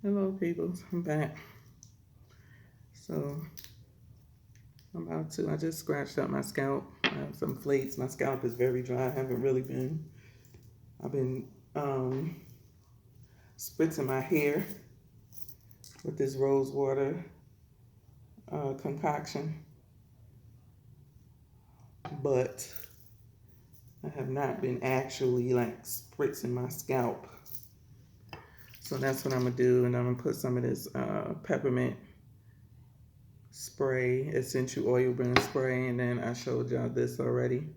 Hello people, I'm back. So I just scratched up my scalp. I have some flakes. My scalp is very dry. I've been spritzing my hair with this rose water concoction. But I have not been actually like spritzing my scalp. So that's what I'm gonna do, and I'm gonna put some of this peppermint spray, essential oil blend spray, and then I showed y'all this already,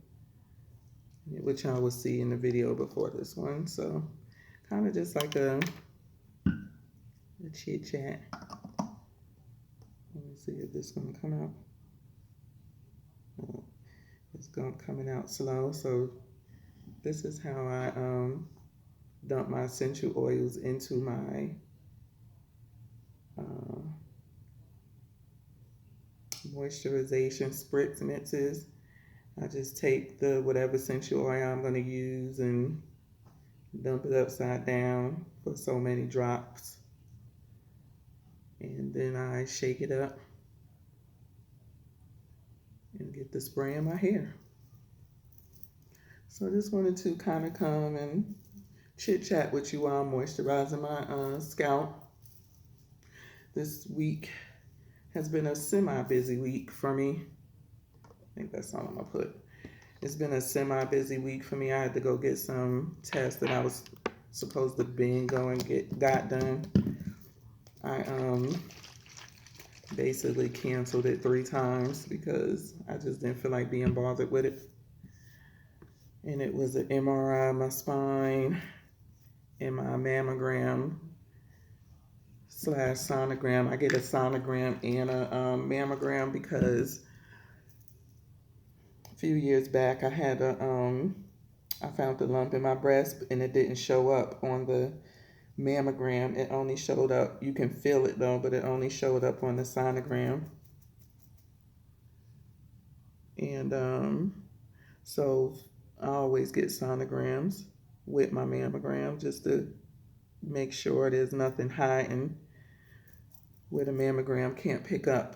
which y'all will see in the video before this one. So kind of just like a chit chat. Let me see if this is gonna come out. Oh, it's coming out slow. So this is how I dump my essential oils into my moisturization spritz mixes. I just take the whatever essential oil I'm going to use and dump it upside down for so many drops. And then I shake it up and get the spray in my hair. So I just wanted to kind of come and chit chat with you while I'm moisturizing my scalp. This week has been a semi-busy week for me. I think that's all I'm gonna put. It's been a semi-busy week for me. I had to go get some tests that I was supposed to bingo and got done. I basically canceled it 3 times because I just didn't feel like being bothered with it. And it was an MRI of my spine and my mammogram / sonogram. I get a sonogram and a mammogram because a few years back I had I found a lump in my breast and it didn't show up on the mammogram. It only showed up, you can feel it though, but it only showed up on the sonogram. And so I always get sonograms with my mammogram just to make sure there's nothing hiding where the mammogram can't pick up.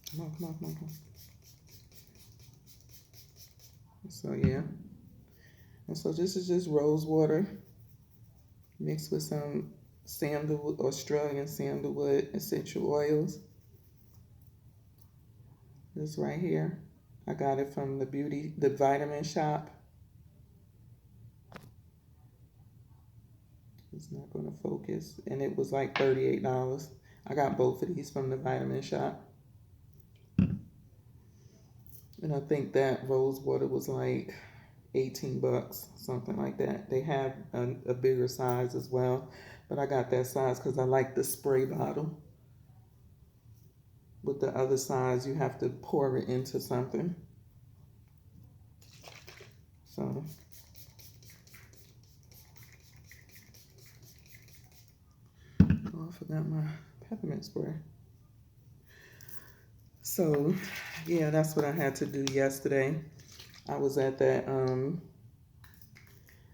Come on. So yeah. And so this is just rose water mixed with some sandalwood, Australian sandalwood essential oils. This right here. I got it from the vitamin shop. It's not going to focus. And it was like $38. I got both of these from the vitamin shop. And I think that rose water was like 18 bucks, something like that. They have a bigger size as well, but I got that size because I like the spray bottle. With the other size, you have to pour it into something. So oh, I forgot my peppermint spray. So yeah, that's what I had to do yesterday. I was at that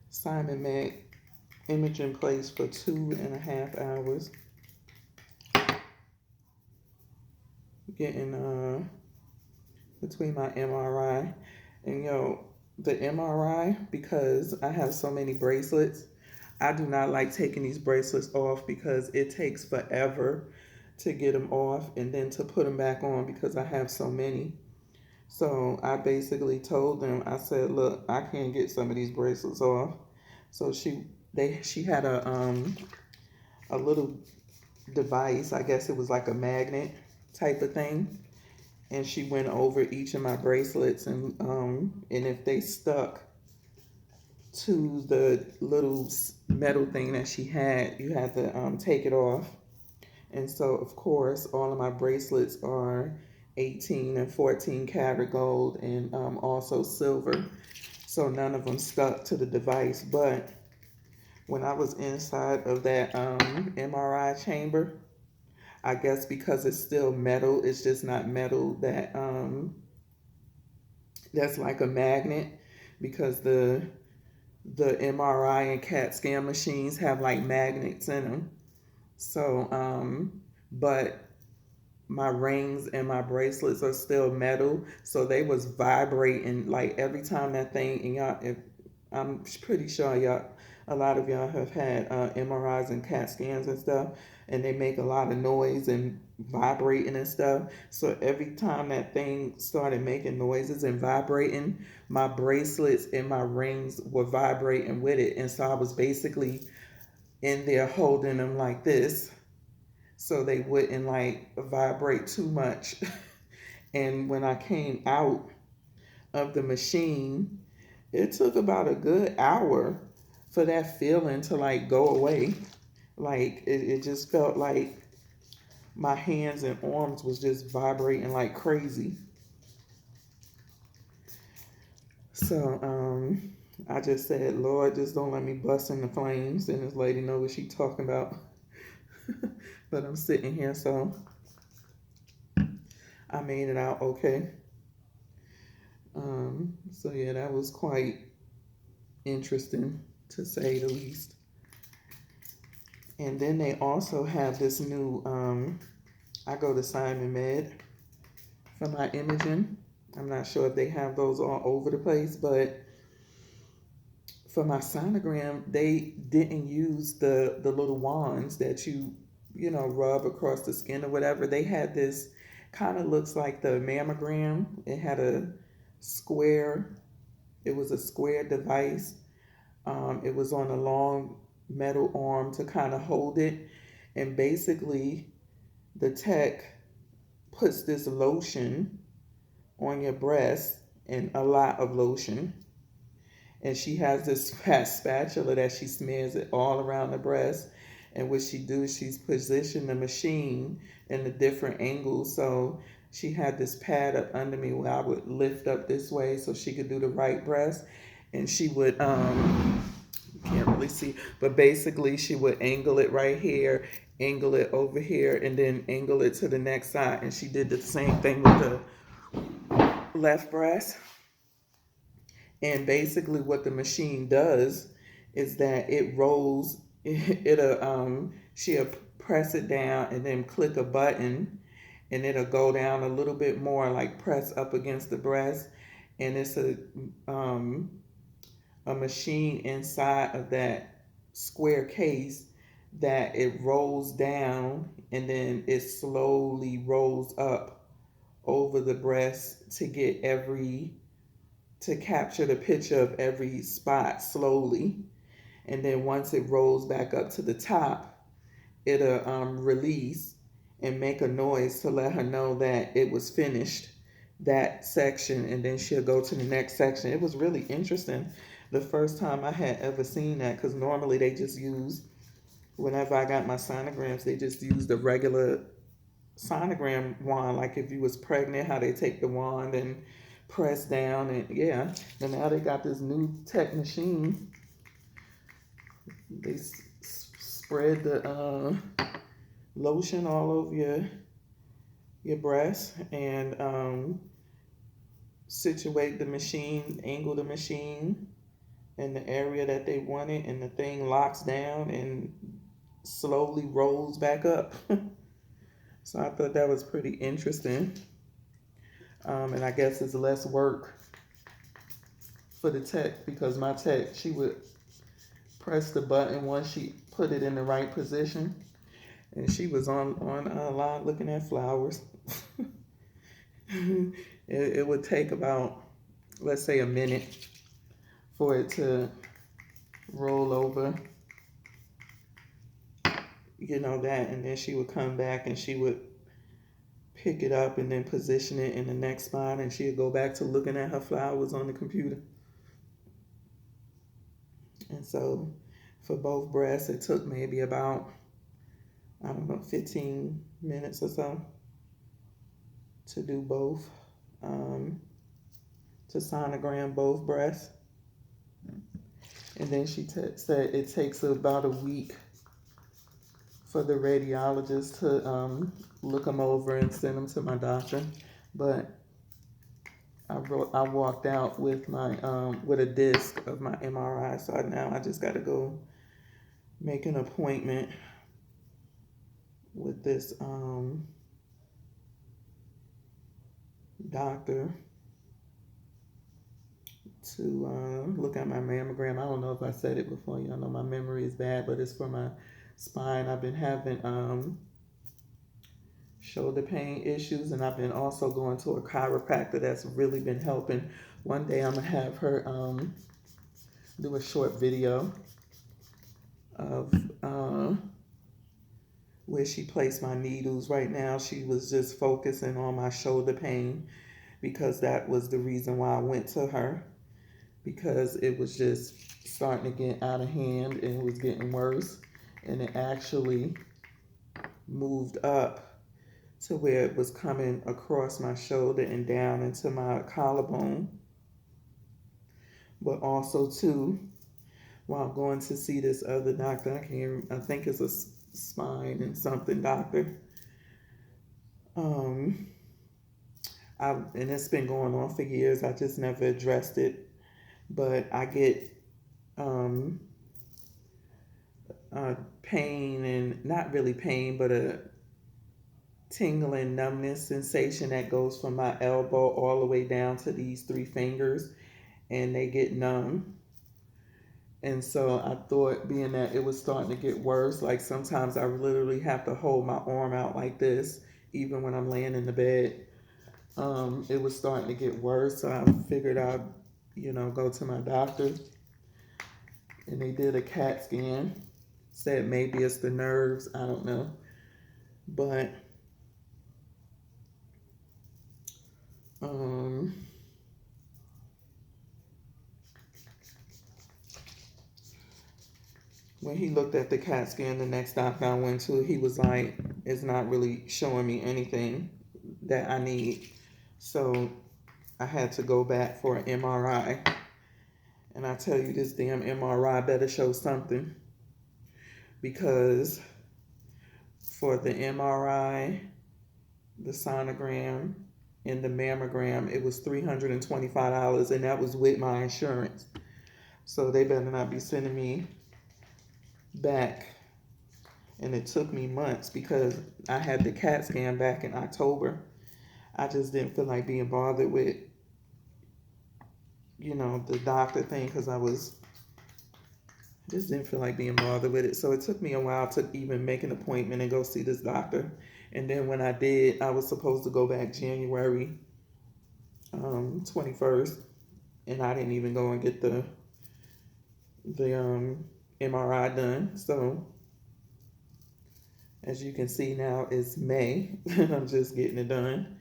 Simon Mack imaging place for 2.5 hours. Getting between my MRI and the MRI, because I have so many bracelets, I do not like taking these bracelets off because it takes forever to get them off and then to put them back on because I have so many. So I basically told them, I said, look, I can't get some of these bracelets off. So she had a little device, I guess it was like a magnet type of thing, and she went over each of my bracelets and if they stuck to the little metal thing that she had, you had to take it off. And so of course all of my bracelets are 18 and 14 karat gold and also silver, so none of them stuck to the device. But when I was inside of that MRI chamber, I guess because it's still metal, it's just not metal that that's like a magnet, because the the MRI and CAT scan machines have like magnets in them. So, but my rings and my bracelets are still metal, so they was vibrating like every time that thing. And y'all, if I'm pretty sure y'all, a lot of y'all have had MRIs and CAT scans and stuff, and they make a lot of noise and vibrating and stuff. So every time that thing started making noises and vibrating, my bracelets and my rings were vibrating with it, and so I was basically in there holding them like this so they wouldn't like vibrate too much. And when I came out of the machine, it took about a good hour for that feeling to like go away. Like it just felt like my hands and arms was just vibrating like crazy. So I just said, Lord, just don't let me bust in the flames. And this lady know what she talking about. But I'm sitting here, so I made it out okay. So yeah, that was quite interesting to say the least. And then they also have this new, I go to Simon Med for my imaging. I'm not sure if they have those all over the place, but for my sonogram, they didn't use the little wands that you know, rub across the skin or whatever. They had this, kind of looks like the mammogram. It had a square, it was a square device. It was on a long metal arm to kind of hold it. And basically, the tech puts this lotion on your breast, and a lot of lotion. And she has this fat spatula that she smears it all around the breast. And what she do is she's positioned the machine in the different angles. So she had this pad up under me where I would lift up this way so she could do the right breast. And she would can't really see, but basically she would angle it right here, angle it over here, and then angle it to the next side. And she did the same thing with the left breast. And basically what the machine does is that it rolls, she'll press it down and then click a button, and it'll go down a little bit more, like press up against the breast. And it's a machine inside of that square case that it rolls down, and then it slowly rolls up over the breast to capture the picture of every spot slowly. And then once it rolls back up to the top, it'll release and make a noise to let her know that it was finished, that section, and then she'll go to the next section. It was really interesting the first time I had ever seen that, because normally they just use, whenever I got my sonograms, they just use the regular sonogram wand, like if you was pregnant, how they take the wand and press down, and yeah. And now they got this new tech machine. They spread the lotion all over your breast, and situate the machine, angle the machine in the area that they want it, and the thing locks down and slowly rolls back up. So I thought that was pretty interesting. And I guess it's less work for the tech, because my tech, she would press the button once she put it in the right position, and she was on a line looking at flowers. It would take about, let's say, a minute for it to roll over, you know, that, and then she would come back and she would pick it up and then position it in the next spot, and she'd go back to looking at her flowers on the computer. And so for both breasts, it took maybe about, I don't know, 15 minutes or so to do both, to sonogram both breasts. And then she said it takes about a week for the radiologist to look them over and send them to my doctor. But I walked out with my with a disc of my MRI, so now I just got to go make an appointment with this doctor to look at my mammogram. I don't know if I said it before. Y'all know my memory is bad, but it's for my spine. I've been having shoulder pain issues, and I've been also going to a chiropractor that's really been helping. One day I'm gonna have her do a short video of where she placed my needles. Right now she was just focusing on my shoulder pain because that was the reason why I went to her, because it was just starting to get out of hand and it was getting worse, and it actually moved up to where it was coming across my shoulder and down into my collarbone. But also too, while I'm going to see this other doctor, I think it's a spine and something doctor. And it's been going on for years. I just never addressed it. But I get pain, and not really pain, but a tingling numbness sensation that goes from my elbow all the way down to these 3 fingers, and they get numb. And so I thought, being that it was starting to get worse, like sometimes I literally have to hold my arm out like this, even when I'm laying in the bed. It was starting to get worse, so I figured I'd, go to my doctor. And they did a CAT scan, said maybe it's the nerves, I don't know. But when he looked at the CAT scan, the next doctor I went to, he was like, it's not really showing me anything that I need. So I had to go back for an MRI. And I tell you, this damn MRI better show something, because for the MRI, the sonogram, and the mammogram, it was $325, and that was with my insurance. So they better not be sending me back. And it took me months because I had the CAT scan back in October. I just didn't feel like being bothered with, the doctor thing, because just didn't feel like being bothered with it. So it took me a while to even make an appointment and go see this doctor. And then when I did, I was supposed to go back January 21st, and I didn't even go and get the MRI done. So as you can see now, it's May and I'm just getting it done.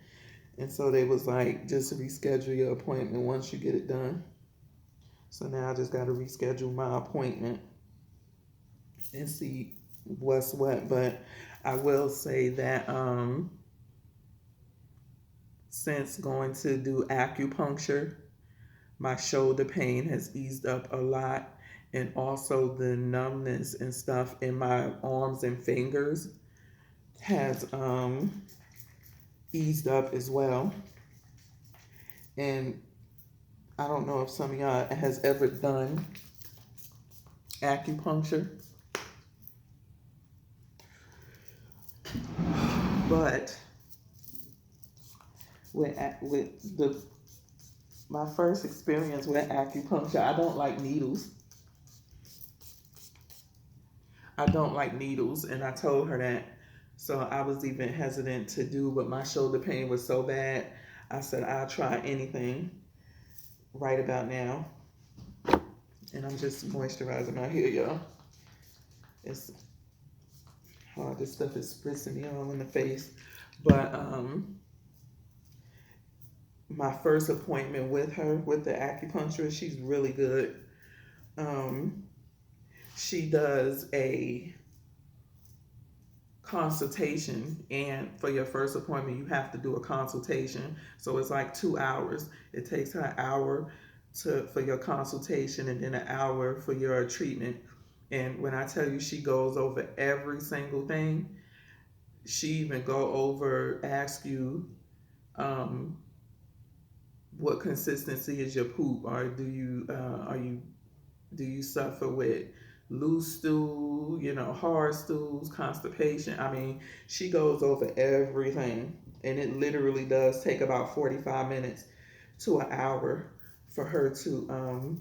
And so they was like, just reschedule your appointment once you get it done. So now I just got to reschedule my appointment and see what's what. But I will say that since going to do acupuncture, my shoulder pain has eased up a lot, and also the numbness and stuff in my arms and fingers has eased up as well. And I don't know if some of y'all has ever done acupuncture, but with my first experience with acupuncture, I don't like needles. And I told her that. So I was even hesitant to do, but my shoulder pain was so bad, I said I'll try anything right about now. And I'm just moisturizing my hair, y'all. It's hard. This stuff is spritzing me all in the face. But my first appointment with her, with the acupuncturist, she's really good. She does a consultation, and for your first appointment you have to do a consultation, so it's like 2 hours. It takes her an hour for your consultation, and then an hour for your treatment. And when I tell you, she goes over every single thing. She even ask you what consistency is your poop, or do you suffer with loose stool, hard stools, constipation? I mean, she goes over everything, and it literally does take about 45 minutes to an hour for her to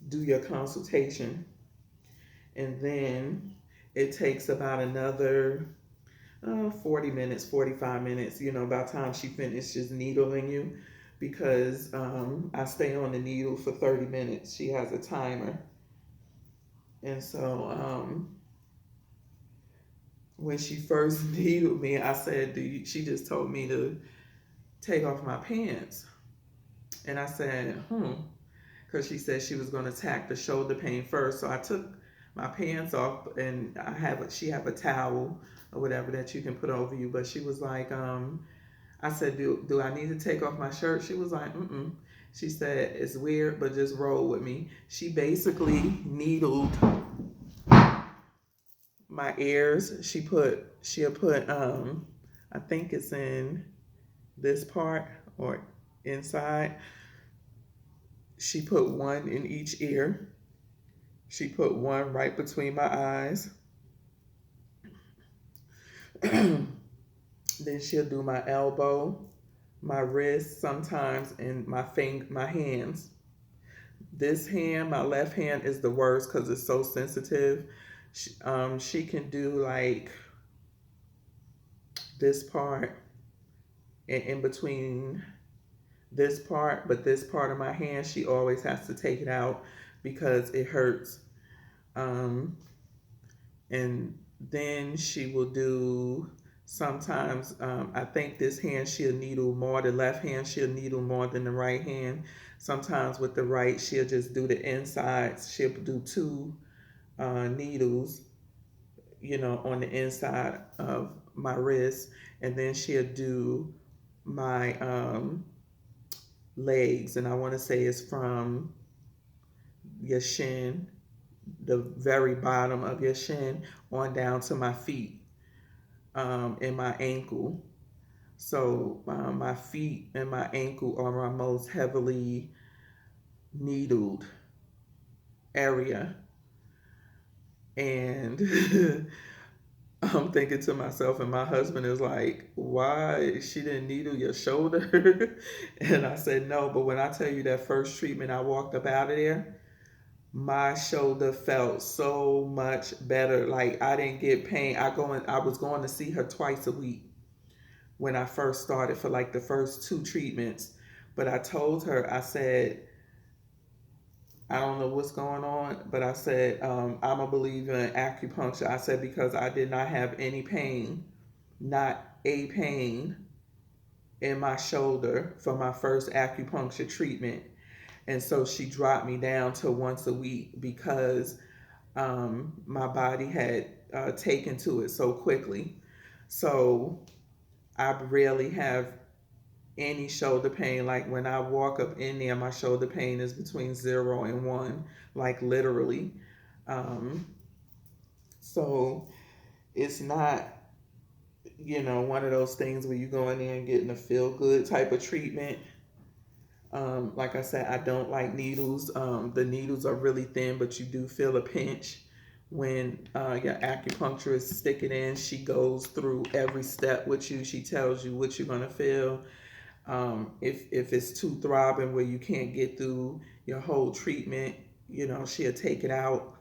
do your consultation. And then it takes about another 40 minutes, 45 minutes, by the time she finishes needling you, because I stay on the needle for 30 minutes. She has a timer. And so when she first needled me, I said, she just told me to take off my pants. And I said, because she said she was going to attack the shoulder pain first. So I took my pants off, and she have a towel or whatever that you can put over you. But she was like, I said, do I need to take off my shirt? She was like, mm-mm. She said, it's weird, but just roll with me. She basically needled my ears. She'll put I think it's in this part or inside. She put one in each ear. She put one right between my eyes. Then she'll do my elbow, my wrist sometimes, and my hands. This hand, my left hand, is the worst because it's so sensitive. She can do like this part and in between this part, but this part of my hand, she always has to take it out because it hurts. And then she will do sometimes, I think this hand she'll needle more, the left hand she'll needle more than the right hand. Sometimes with the right, she'll just do the insides. She'll do two needles, on the inside of my wrist, and then she'll do my legs, and I want to say it's from your shin, the very bottom of your shin, on down to my feet and my ankle. So my feet and my ankle are my most heavily needled area. And I'm thinking to myself, and my husband is like, why she didn't needle your shoulder? And I said, no, but when I tell you that first treatment, I walked up out of there, my shoulder felt so much better. Like I didn't get pain. I was going to see her twice a week when I first started for like the first two treatments. But I told her, I said, I don't know what's going on, but I said, I'm a believer in acupuncture. I said, because I did not have any pain, not a pain in my shoulder for my first acupuncture treatment. And so she dropped me down to once a week because my body had taken to it so quickly. So I rarely have any shoulder pain. Like when I walk up in there, my shoulder pain is between 0 and 1, like literally. So it's not, one of those things where you go in there and getting a feel good type of treatment. Like I said, I don't like needles. The needles are really thin, but you do feel a pinch when your acupuncturist stick it in. She goes through every step with you. She tells you what you're gonna feel. If it's too throbbing where you can't get through your whole treatment, she'll take it out.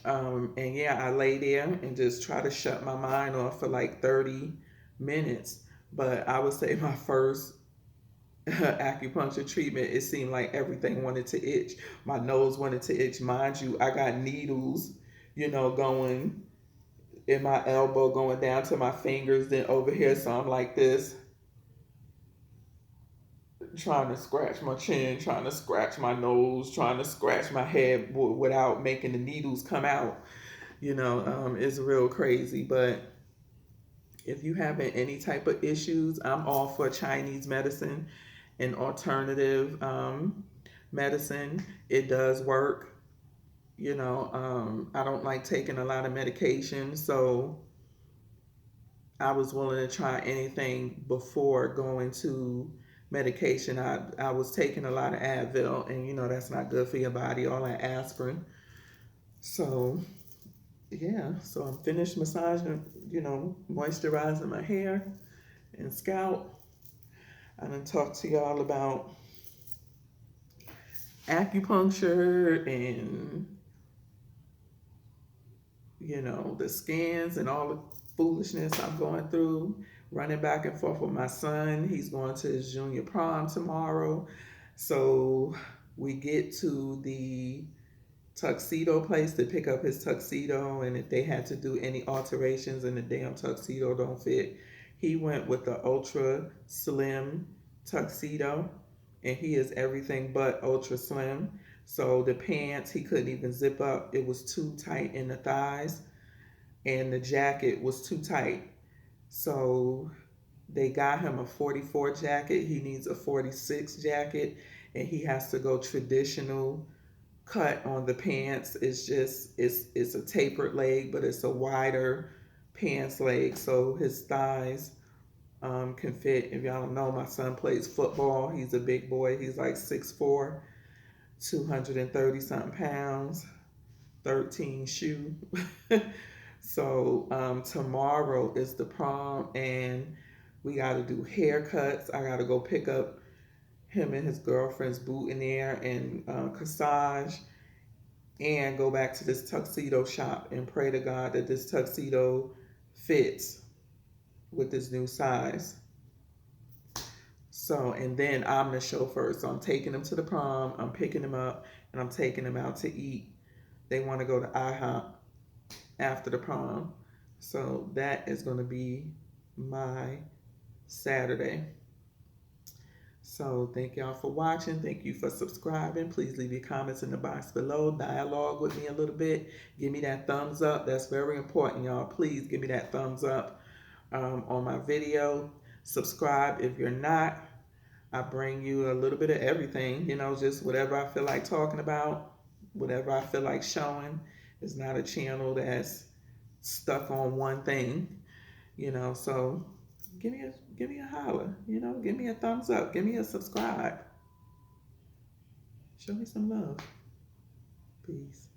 And yeah, I lay there and just try to shut my mind off for like 30 minutes. But I would say my first acupuncture treatment, it seemed like everything wanted to itch. My nose wanted to itch. Mind you, I got needles, going in my elbow, going down to my fingers, then over here. So I'm like this, trying to scratch my chin, trying to scratch my nose, trying to scratch my head without making the needles come out. It's real crazy. But if you having any type of issues, I'm all for Chinese medicine and alternative medicine. It does work. I don't like taking a lot of medication, so I was willing to try anything before going to medication. I was taking a lot of Advil, and you know that's not good for your body, all that aspirin. So yeah, so I'm finished massaging, you know, moisturizing my hair and scalp. I'm gonna talk to y'all about acupuncture and, you know, the scans and all the foolishness I'm going through, running back and forth with my son. He's going to his junior prom tomorrow. So we get to the tuxedo place to pick up his tuxedo, and if they had to do any alterations and the damn tuxedo don't fit, he went with the ultra slim tuxedo, and he is everything but ultra slim. So the pants he couldn't even zip up, it was too tight in the thighs, and the jacket was too tight. So they got him a 44 jacket, he needs a 46 jacket, and he has to go traditional cut on the pants. It's just it's a tapered leg, but it's a wider pants leg, so his thighs can fit. If y'all don't know, my son plays football. He's a big boy. He's like 6'4", 230 something pounds, 13 shoe. So tomorrow is the prom, and we got to do haircuts. I got to go pick up him and his girlfriend's boutonniere and corsage, and go back to this tuxedo shop and pray to God that this tuxedo fits with this new size. So, and then I'm the chauffeur. So I'm taking them to the prom, I'm picking them up, and I'm taking them out to eat. They want to go to IHOP after the prom. So that is going to be my Saturday. So thank y'all for watching. Thank you for subscribing. Please leave your comments in the box below. Dialogue with me a little bit. Give me that thumbs up. That's very important, y'all. Please give me that thumbs up on my video. Subscribe if you're not. I bring you a little bit of everything, you know, just whatever I feel like talking about, whatever I feel like showing. It's not a channel that's stuck on one thing, you know, so give me a holler, you know, give me a thumbs up, give me a subscribe. Show me some love. Peace.